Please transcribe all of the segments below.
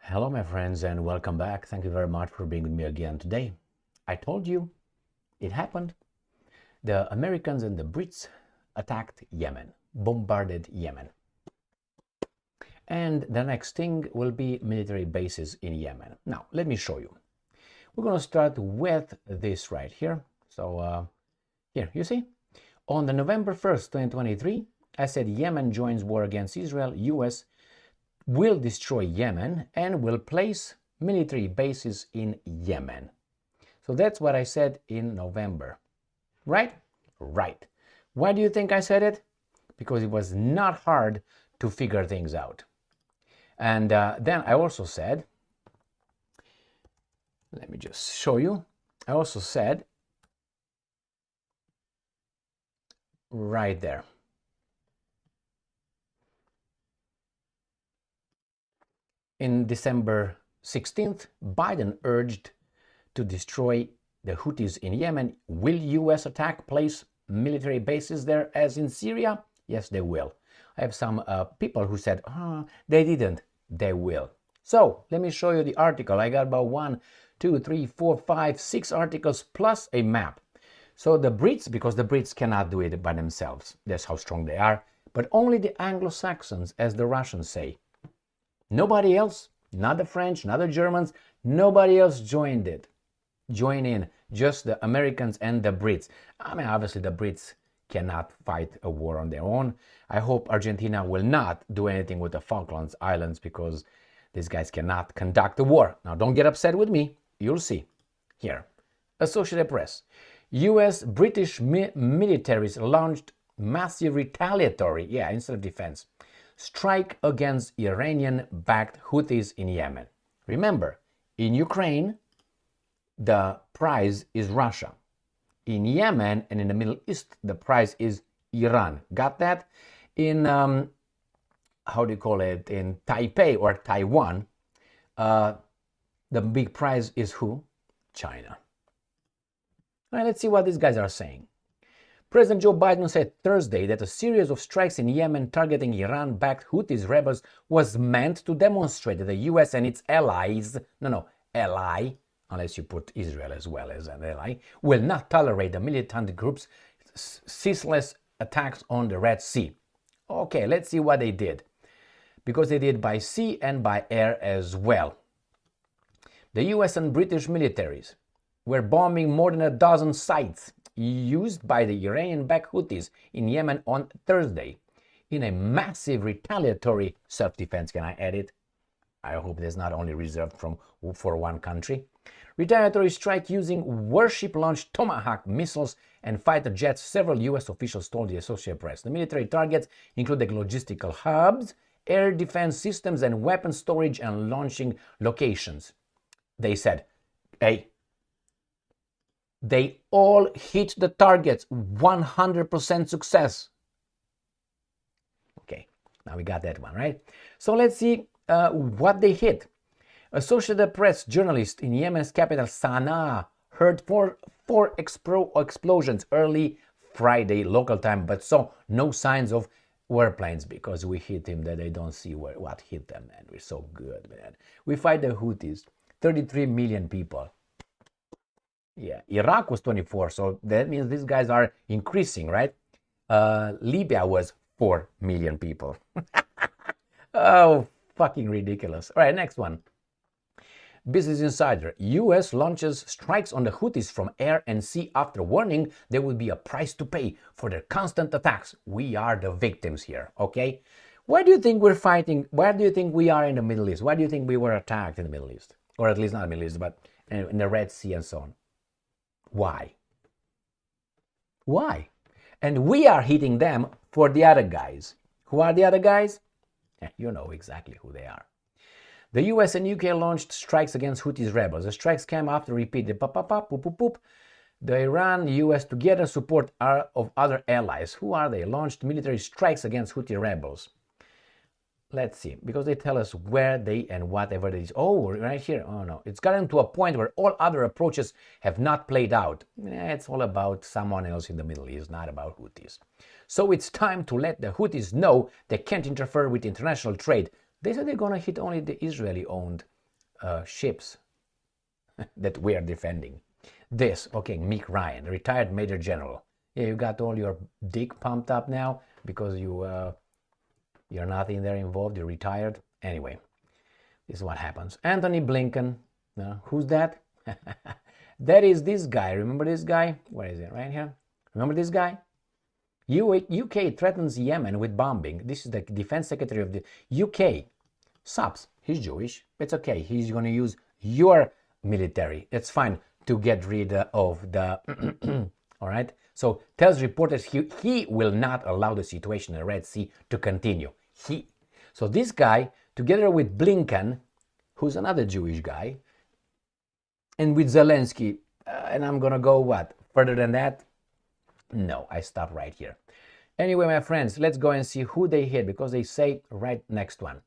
Hello, my friends, and welcome back. Thank you very much for being with me again today. I told you it happened. The Americans and the Brits attacked Yemen, bombarded Yemen. And the next thing will be military bases in Yemen. Now, let me show you. We're going to start with this right here. So, here, you see? On the November 1st, 2023, I said Yemen joins war against Israel. US will destroy Yemen and will place military bases in Yemen. So that's what I said in November. Right? Right. Why do you think I said it? Because it was not hard to figure things out. And then I also said, let me just show you. I also said, right there. In December 16th, Biden urged to destroy the Houthis in Yemen. Will US attack place military bases there as in Syria? Yes, they will. I have some people who said, they didn't. They will. So let me show you the article. I got about 1, 2, 3, 4, 5, 6 articles plus a map. So the Brits, because the Brits cannot do it by themselves. That's how strong they are. But only the Anglo-Saxons, as the Russians say. Nobody else, not the French, not the Germans, nobody else joined in, just the Americans and the Brits. I mean, obviously the Brits cannot fight a war on their own. I hope Argentina will not do anything with the Falklands Islands because these guys cannot conduct a war. Now, don't get upset with me. You'll see. Here, Associated Press. US British militaries launched massive retaliatory, instead of defense, strike against Iranian-backed Houthis in Yemen. Remember, in Ukraine, the prize is Russia. In Yemen and in the Middle East, the prize is Iran. Got that? In, in Taipei or Taiwan, the big prize is who? China. All right, let's see what these guys are saying. President Joe Biden said Thursday that a series of strikes in Yemen targeting Iran-backed Houthis rebels was meant to demonstrate that the US and its allies, ally, unless you put Israel as well as an ally, will not tolerate the militant group's ceaseless attacks on the Red Sea. Okay, let's see what they did. Because they did by sea and by air as well. The US and British militaries were bombing more than a dozen sites used by the Iranian-backed Houthis in Yemen on Thursday in a massive retaliatory self-defense. Can I add it? I hope it is not only reserved for one country. Retaliatory strike using warship-launched Tomahawk missiles and fighter jets, several U.S. officials told the Associated Press. The military targets include the logistical hubs, air defense systems, and weapon storage and launching locations. They said, they all hit the targets, 100% success. Okay, now we got that one, right? So let's see what they hit. Associated Press journalist in Yemen's capital Sana'a heard four explosions early Friday local time, but saw no signs of warplanes because we hit him that they don't see what hit them, man. We're so good, man. We fight the Houthis, 33 million people. Yeah, Iraq was 24, so that means these guys are increasing, right? Libya was 4 million people. Oh, fucking ridiculous. All right, next one. Business Insider. U.S. launches strikes on the Houthis from air and sea after warning there will be a price to pay for their constant attacks. We are the victims here, okay? Why do you think we're fighting? Why do you think we are in the Middle East? Why do you think we were attacked in the Middle East? Or at least not the Middle East, but in the Red Sea and so on. Why? Why? And we are hitting them for the other guys. Who are the other guys? You know exactly who they are. The US and UK launched strikes against Houthis rebels. The strikes came after repeated The Iran, US together support of other allies. Who are they? Launched military strikes against Houthi rebels. Let's see, because they tell us where they and whatever it is. Oh, right here. Oh, no. It's gotten to a point where all other approaches have not played out. It's all about someone else in the Middle East, not about Houthis. So it's time to let the Houthis know they can't interfere with international trade. They said they're going to hit only the Israeli-owned ships that we are defending. This, okay, Mick Ryan, retired Major General. Yeah, you got all your dick pumped up now because you're not in there involved, you're retired. Anyway, this is what happens. Anthony Blinken, who's that? That is this guy. Remember this guy? Where is it? Right here. Remember this guy? UK threatens Yemen with bombing. This is the defense secretary of the UK. Subs. He's Jewish. It's okay. He's going to use your military. It's fine to get rid of the... All right? So tells reporters he will not allow the situation in the Red Sea to continue. So this guy, together with Blinken, who's another Jewish guy, and with Zelensky, and I'm going to go what? Further than that? No, I stop right here. Anyway, my friends, let's go and see who they hit, because they say right next one.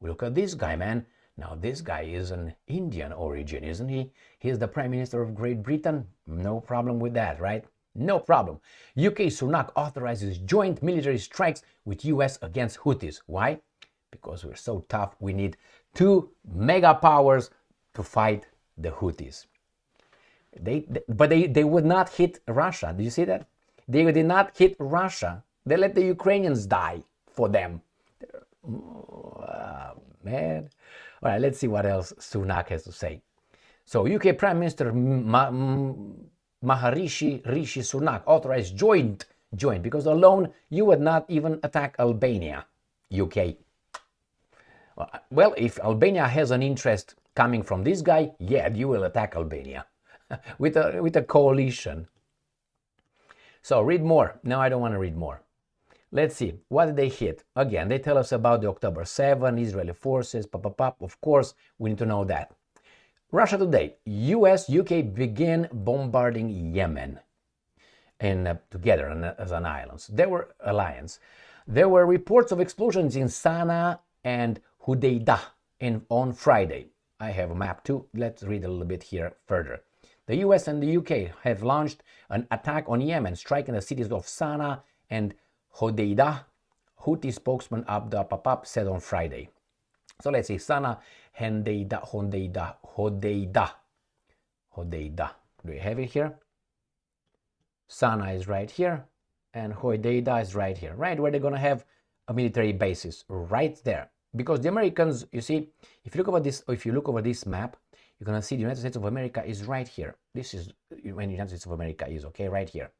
Look at this guy, man. Now, this guy is an Indian origin, isn't he? He's the Prime Minister of Great Britain. No problem with that, right? No problem. UK Sunak authorizes joint military strikes with US against Houthis. Why? Because we're so tough, we need 2 mega powers to fight the Houthis. But they would not hit Russia. Do you see that? They did not hit Russia. They let the Ukrainians die for them. Oh, man. All right, let's see what else Sunak has to say. So, UK Prime Minister Maharishi Sunak authorized joint, because alone you would not even attack Albania, UK. Well, if Albania has an interest coming from this guy, yeah, you will attack Albania with a coalition. So read more. No, I don't want to read more. Let's see. What did they hit? Again, they tell us about the October 7, Israeli forces, Of course, we need to know that. Russia Today. US, UK begin bombarding Yemen together as an alliance. There were reports of explosions in Sana'a and Hudaydah on Friday. I have a map too. Let's read a little bit here further. The US and the UK have launched an attack on Yemen, striking the cities of Sana'a and Hudaydah, Houthi spokesman Abdul Papap said on Friday. So let's see, Sana'a, Hudaydah. Do you have it here? Sana'a is right here, and Hudaydah is right here, right where they're going to have a military basis, right there. Because the Americans, you see, if you look over this map, you're going to see the United States of America is right here. This is when the United States of America is, okay, right here.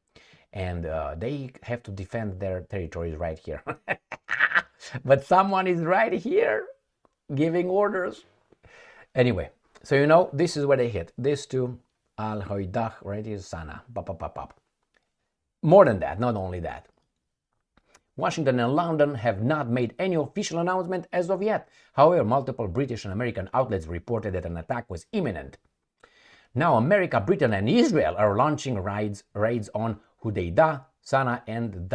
And they have to defend their territories right here. But someone is right here giving orders. Anyway, so this is where they hit. These two, Al-Hudaydah, right, is Sana'a. More than that, not only that. Washington and London have not made any official announcement as of yet. However, multiple British and American outlets reported that an attack was imminent. Now, America, Britain, and Israel are launching raids on Hudaydah, Sana'a, and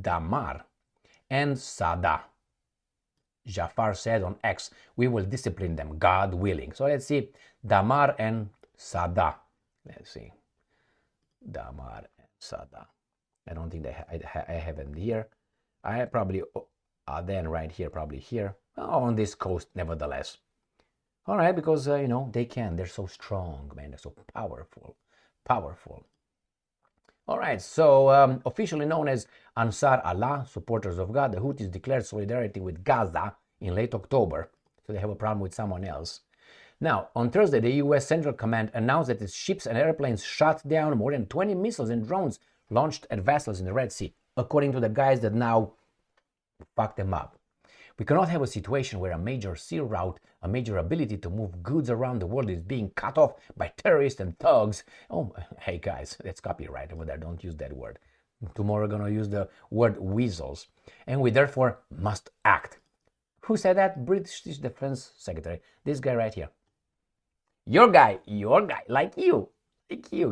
Damar, and Sada. Jafar said on X, "We will discipline them, God willing." So let's see, Damar and Sada. Let's see, Damar and Sada. I don't think I have them here. I probably then right here, probably here, on this coast, nevertheless. All right, because they can. They're so strong, man. They're so powerful. All right, so officially known as Ansar Allah, supporters of God, the Houthis declared solidarity with Gaza in late October. So they have a problem with someone else. Now, on Thursday, the U.S. Central Command announced that its ships and airplanes shot down more than 20 missiles and drones launched at vessels in the Red Sea, according to the guys that now fucked them up. We cannot have a situation where a major sea route, a major ability to move goods around the world is being cut off by terrorists and thugs. Oh, hey guys, that's copyright over there. Don't use that word. Tomorrow we're going to use the word weasels. And we therefore must act. Who said that? British Defense Secretary. This guy right here. Your guy, like you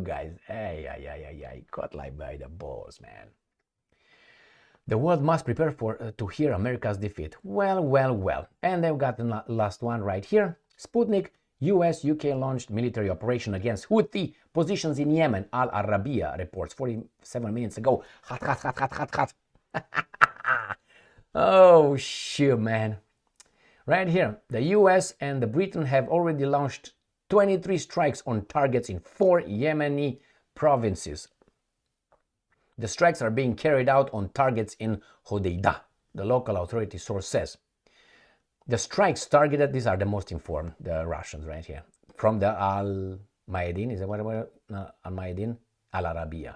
guys. Hey, caught like by the balls, man. The world must prepare to hear America's defeat. Well. And they've got the last one right here. Sputnik, US, UK launched military operation against Houthi positions in Yemen. Al Arabiya reports 47 minutes ago. Hot. Oh, shit, man. Right here, the US and the Britain have already launched 23 strikes on targets in 4 Yemeni provinces. The strikes are being carried out on targets in Hodeidah, the local authority source says. The strikes targeted, these are the most informed, the Russians right here, from the Al-Mayadin, is that what Al-Mayadin? Al-Arabiya.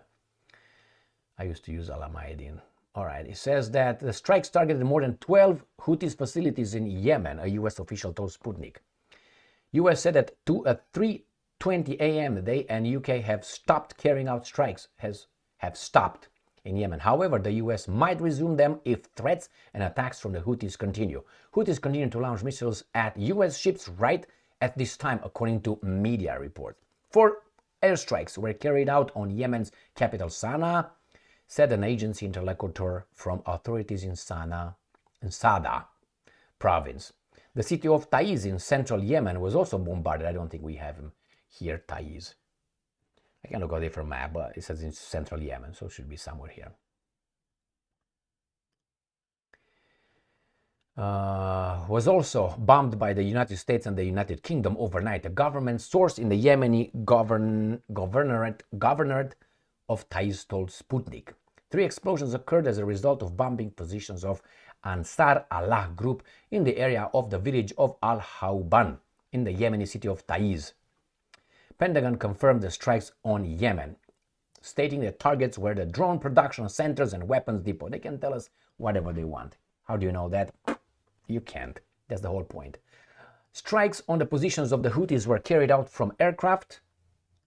I used to use Al-Mayadin. All right, it says that the strikes targeted more than 12 Houthis facilities in Yemen, a US official told Sputnik. US said that at 3:20 a.m. they and UK have stopped carrying out strikes, have stopped in Yemen. However, the US might resume them if threats and attacks from the Houthis continue. Houthis continue to launch missiles at US ships right at this time, according to media reports. 4 airstrikes were carried out on Yemen's capital Sana'a, said an agency interlocutor from authorities in Sada province. The city of Taiz in central Yemen was also bombarded. I don't think we have him here, Taiz. I can look at a different map, but it says in central Yemen, so it should be somewhere here. Was also bombed by the United States and the United Kingdom overnight. A government source in the Yemeni governorate of Taiz told Sputnik. 3 explosions occurred as a result of bombing positions of Ansar Allah group in the area of the village of Al-Hawban in the Yemeni city of Taiz. Pentagon confirmed the strikes on Yemen, stating that targets were the drone production centers and weapons depot. They can tell us whatever they want. How do you know that? You can't. That's the whole point. Strikes on the positions of the Houthis were carried out from aircraft,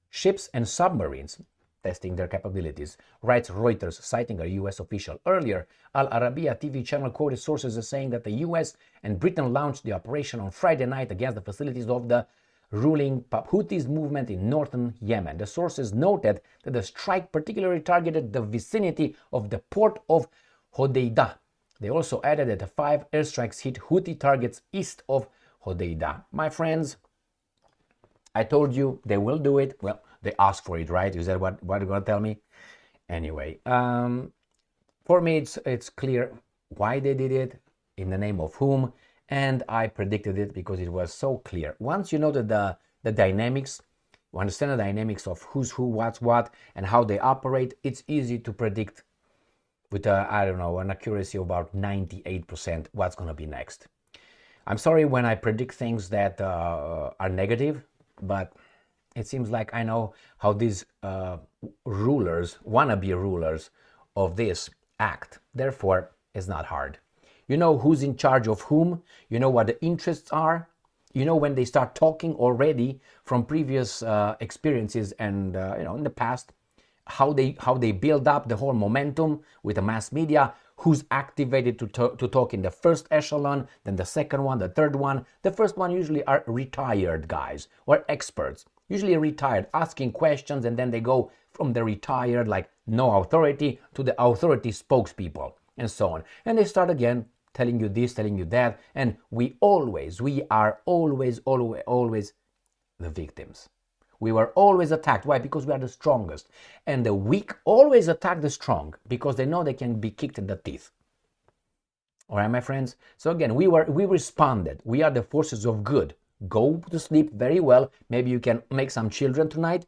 ships, and submarines, testing their capabilities, writes Reuters, citing a U.S. official. Earlier, Al Arabiya TV channel quoted sources as saying that the U.S. and Britain launched the operation on Friday night against the facilities of the ruling Houthis movement in northern Yemen. The sources noted that the strike particularly targeted the vicinity of the port of Hodeidah. They also added that the 5 airstrikes hit Houthi targets east of Hodeidah. My friends, I told you they will do it. Well, they asked for it, right? Is that what you're going to tell me? Anyway, for me, it's clear why they did it, in the name of whom, and I predicted it because it was so clear. Once you know the dynamics, you understand the dynamics of who's who, what's what, and how they operate, it's easy to predict with an accuracy of about 98% what's going to be next. I'm sorry when I predict things that are negative, but it seems like I know how these rulers, wannabe rulers of this act. Therefore, it's not hard. You know who's in charge of whom. You know what the interests are. You know when they start talking already from previous experiences and in the past, how they build up the whole momentum with the mass media, who's activated to talk in the first echelon, then the second one, the third one. The first one usually are retired guys or experts, usually retired, asking questions, and then they go from the retired, like no authority, to the authority spokespeople, and so on. And they start again telling you this, telling you that, and we are always the victims. We were always attacked. Why? Because we are the strongest. And the weak always attack the strong because they know they can be kicked in the teeth. All right, my friends? So again, we responded. We are the forces of good. Go to sleep very well. Maybe you can make some children tonight,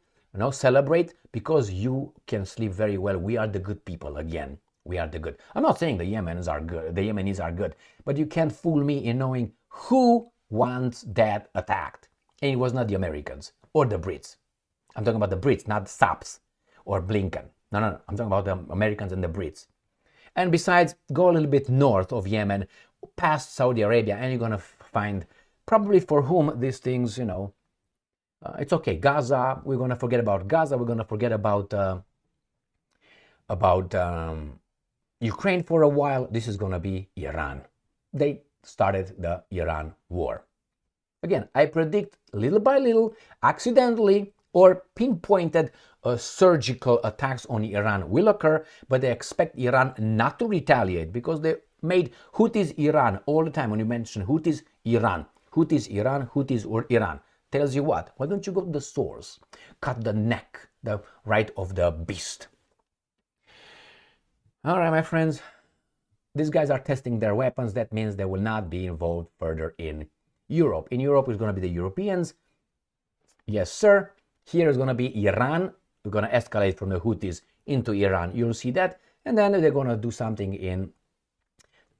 celebrate, because you can sleep very well. We are the good people again. We are the good. I'm not saying the Yemenis are good, but you can't fool me in knowing who wants that attacked. And it was not the Americans or the Brits. I'm talking about the Brits, not Saps or Blinken. No. I'm talking about the Americans and the Brits. And besides, go a little bit north of Yemen, past Saudi Arabia, and you're going to find probably for whom these things, it's okay. Gaza, we're going to forget about Gaza. We're going to forget about Ukraine for a while. This is going to be Iran. They started the Iran war. Again, I predict little by little, accidentally or pinpointed, surgical attacks on Iran will occur, but they expect Iran not to retaliate because they made Houthis Iran all the time. When you mention Houthis Iran, Houthis Iran, Houthis or Iran, tells you what? Why don't you go to the source? Cut the neck, of the beast. All right, my friends, these guys are testing their weapons. That means they will not be involved further in Europe. In Europe, it's going to be the Europeans. Yes, sir. Here is going to be Iran. We're going to escalate from the Houthis into Iran. You'll see that. And then they're going to do something in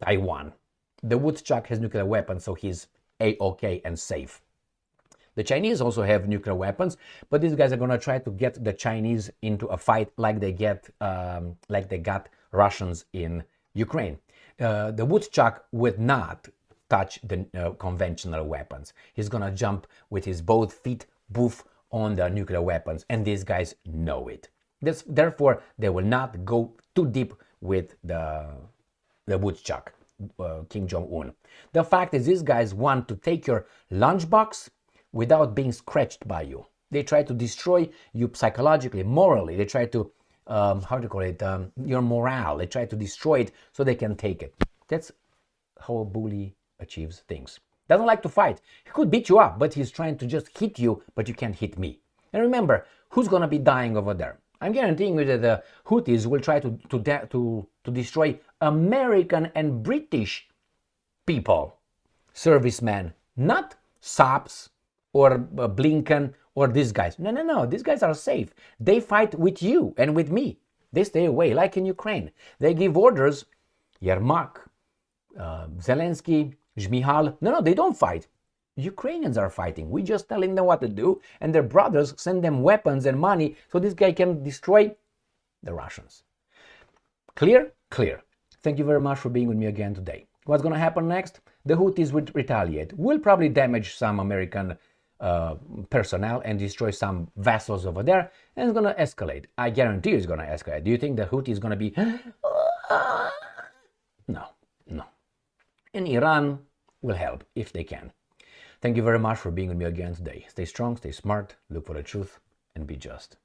Taiwan. The Woodchuck has nuclear weapons, so he's A-OK and safe. The Chinese also have nuclear weapons, but these guys are going to try to get the Chinese into a fight like they got Russians in Ukraine. The Woodchuck would not touch the conventional weapons. He's going to jump with his both feet, boof, on the nuclear weapons, and these guys know it. Therefore, they will not go too deep with the Woodchuck, Kim Jong-un. The fact is, these guys want to take your lunchbox without being scratched by you. They try to destroy you psychologically, morally. They try to, your morale. They try to destroy it so they can take it. That's how a bully achieves things. Doesn't like to fight. He could beat you up, but he's trying to just hit you, but you can't hit me. And remember, who's going to be dying over there? I'm guaranteeing you that the Houthis will try to destroy American and British people, servicemen, not Saps or Blinken or these guys. No. These guys are safe. They fight with you and with me. They stay away, like in Ukraine. They give orders. Yermak, Zelensky, Zmihal. No, they don't fight. Ukrainians are fighting. We're just telling them what to do, and their brothers send them weapons and money so this guy can destroy the Russians. Clear? Clear. Thank you very much for being with me again today. What's going to happen next? The Houthis will retaliate. We'll probably damage some American personnel and destroy some vessels over there, and it's going to escalate. I guarantee it's going to escalate. Do you think the Houthi is going to be... No. And Iran will help if they can. Thank you very much for being with me again today. Stay strong, stay smart, look for the truth, and be just.